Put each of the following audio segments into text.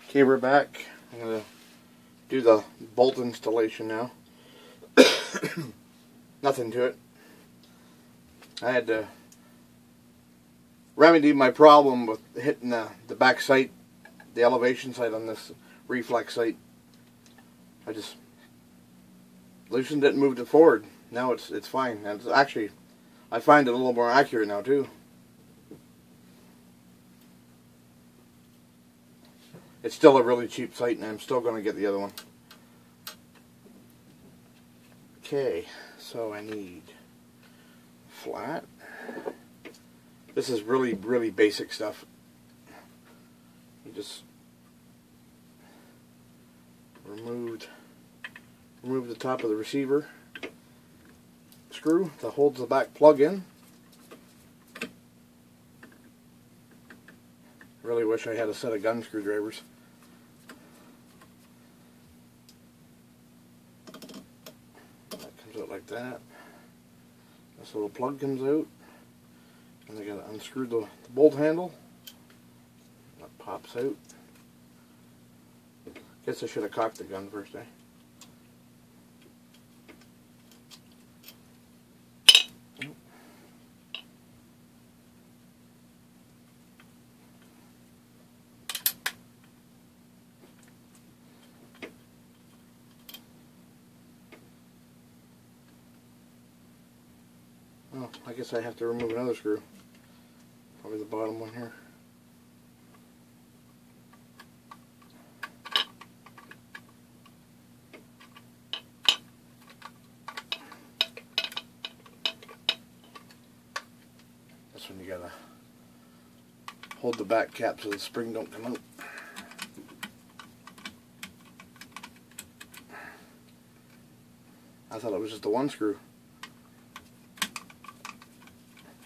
Okay, we're back. I'm going to do the bolt installation now. Nothing to it. I had to remedy my problem with hitting the back sight, the elevation sight on this reflex sight. I just loosened it and moved it forward. Now it's fine. And it's actually, I find it a little more accurate now too. It's still a really cheap sight, and I'm still going to get the other one. Okay, so I need flat. This is really, really basic stuff. You just remove the top of the receiver screw that holds the back plug in. Really wish I had a set of gun screwdrivers. That comes out like that. This little plug comes out. And I gotta unscrew the bolt handle. That pops out. Guess I should have cocked the gun first, eh? Oh, I guess I have to remove another screw. Probably the bottom one here. This one you gotta hold the back cap so the spring don't come out. I thought it was just the one screw.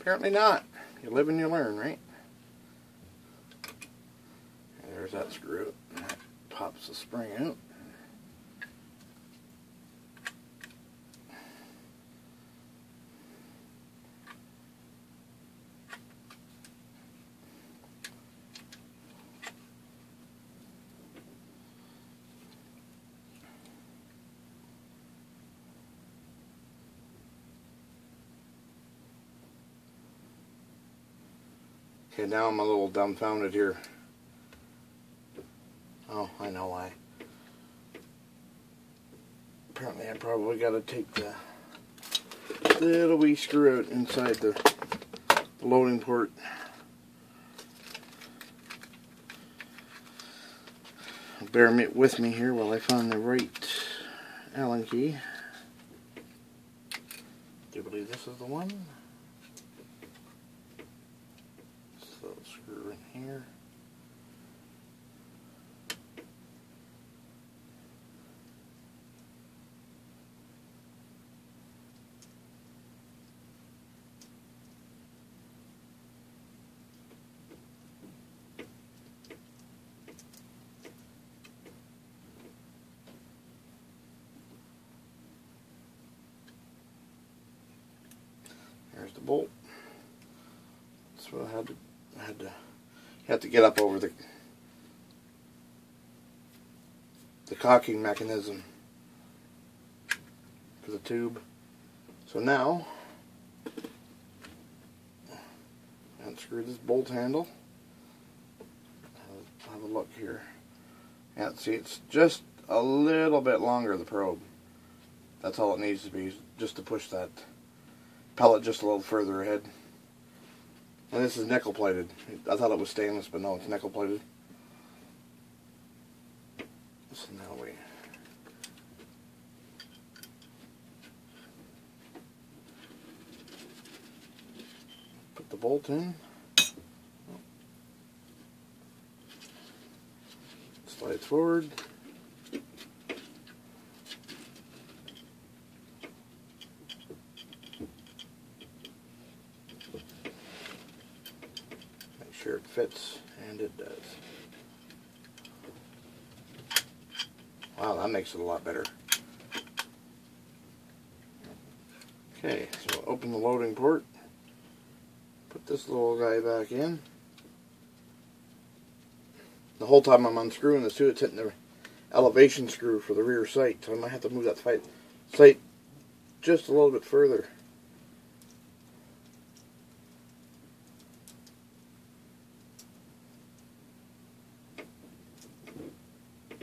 Apparently not. You live and you learn, right? And there's that screw. And that pops the spring out. Okay, now I'm a little dumbfounded here. Oh, I know why. Apparently I probably got to take the little wee screw out inside the loading port. Bear with me here while I find the right Allen key. Do you believe this is the one? Screw in here. There's the bolt. That's what I had to. You have to get up over the cocking mechanism for the tube. So now, unscrew this bolt handle. Have a look here. Yeah, see, it's just a little bit longer, the probe. That's all it needs to be, just to push that pellet just a little further ahead. And this is nickel plated. I thought it was stainless, but no, it's nickel plated. So now we put the bolt in. Slides forward. Sure it fits, and it does. Wow, that makes it a lot better. Okay, so open the loading port, put this little guy back in. The whole time I'm unscrewing this too, it's hitting the elevation screw for the rear sight, so I might have to move that sight just a little bit further.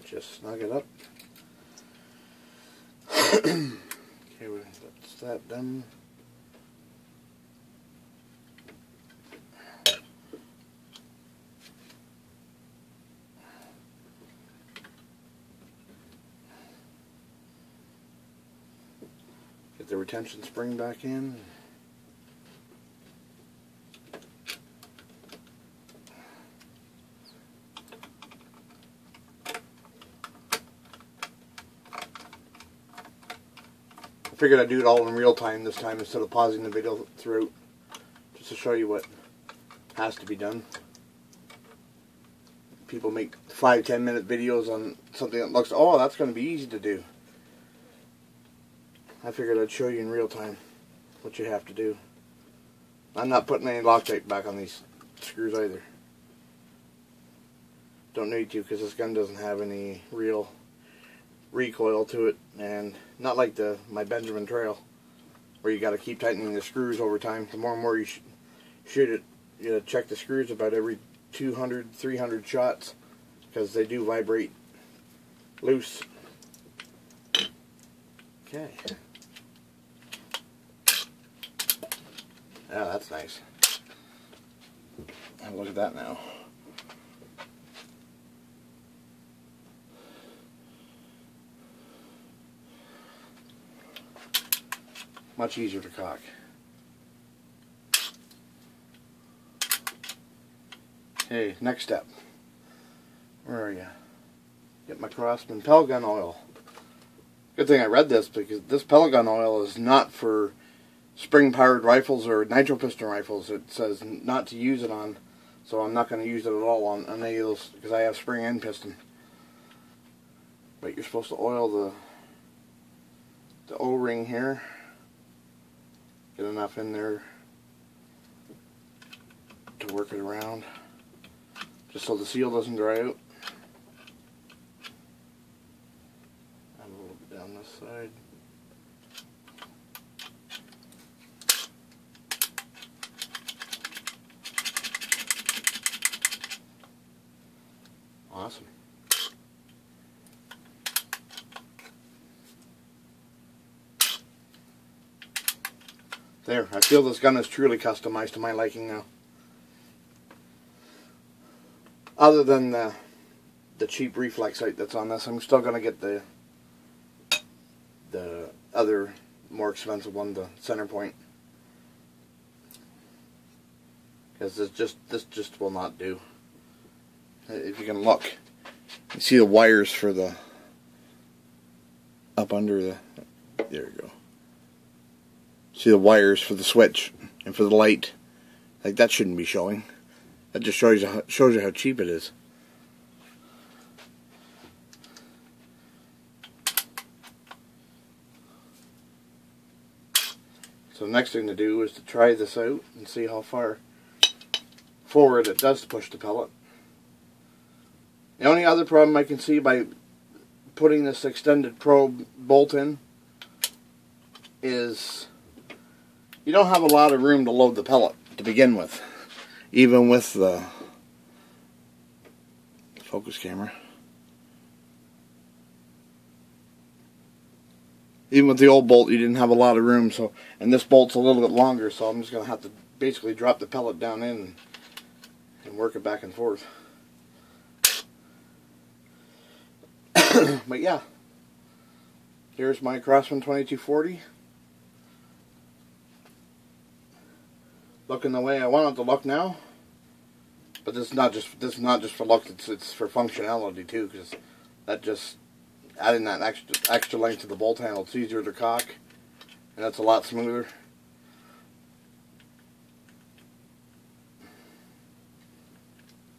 Just snug it up. Okay, that's that done. Get the retention spring back in. I figured I'd do it all in real time this time instead of pausing the video throughout, just to show you what has to be done. People make 5-10 minute videos on something that looks, oh, that's going to be easy to do. I figured I'd show you in real time what you have to do. I'm not putting any Loctite back on these screws either. Don't need to, because this gun doesn't have any real recoil to it, and not like my Benjamin Trail, where you got to keep tightening the screws over time. The more and more you shoot it, you gotta check the screws about every 200, 300 shots, because they do vibrate loose. Okay. Yeah, that's nice. And look at that now. Much easier to cock. Okay, next step. Where are you? Get my Crosman pellet gun oil. Good thing I read this, because this pellet gun oil is not for spring-powered rifles or nitro piston rifles. It says not to use it on, so I'm not going to use it at all on any of those, because I have spring and piston. But you're supposed to oil the O-ring here. Get enough in there to work it around, just so the seal doesn't dry out. And a little bit down this side. Awesome. There, I feel this gun is truly customized to my liking now. Other than the cheap reflex sight that's on this, I'm still going to get the other more expensive one, the center point. Because this just will not do. If you can look, you see the wires for the, up under the, there you go. See the wires for the switch and for the light. Like, that shouldn't be showing. That just shows you how cheap it is. So the next thing to do is to try this out and see how far forward it does to push the pellet. The only other problem I can see by putting this extended probe bolt in is you don't have a lot of room to load the pellet to begin with, even with the focus camera. Even with the old bolt, you didn't have a lot of room, so, and this bolt's a little bit longer, so I'm just going to have to basically drop the pellet down in and work it back and forth. But yeah, here's my Crosman 2240. Looking the way I want it to look now, but this is not just for look. It's for functionality too, because that just adding that extra length to the bolt handle. It's easier to cock, and that's a lot smoother.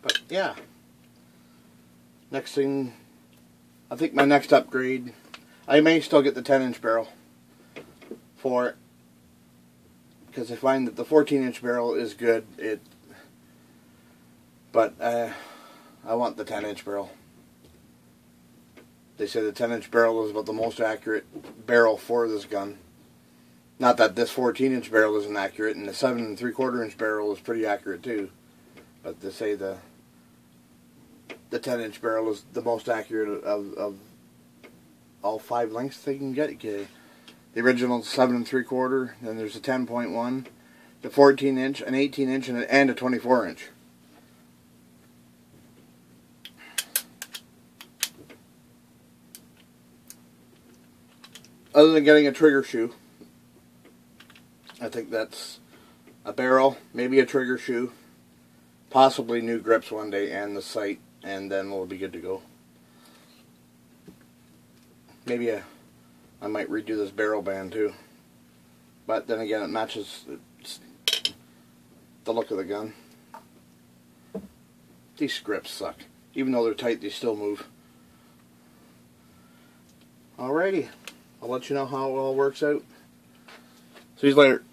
But yeah, next thing, I think my next upgrade, I may still get the 10-inch barrel for it, because I find that the 14-inch barrel is good. But I want the 10-inch barrel. They say the 10-inch barrel is about the most accurate barrel for this gun. Not that this 14-inch barrel isn't accurate, and the 7 3/4-inch barrel is pretty accurate too. But they say the 10-inch barrel is the most accurate of all 5 lengths they can get. The original 7 3/4, then there's a 10.1, the 14-inch, an 18-inch, and a 24-inch. Other than getting a trigger shoe, I think that's a barrel, maybe a trigger shoe, possibly new grips one day, and the sight, and then we'll be good to go. Maybe I might redo this barrel band too. But then again, it matches the look of the gun. These grips suck. Even though they're tight, they still move. Alrighty. I'll let you know how it all works out. See you later.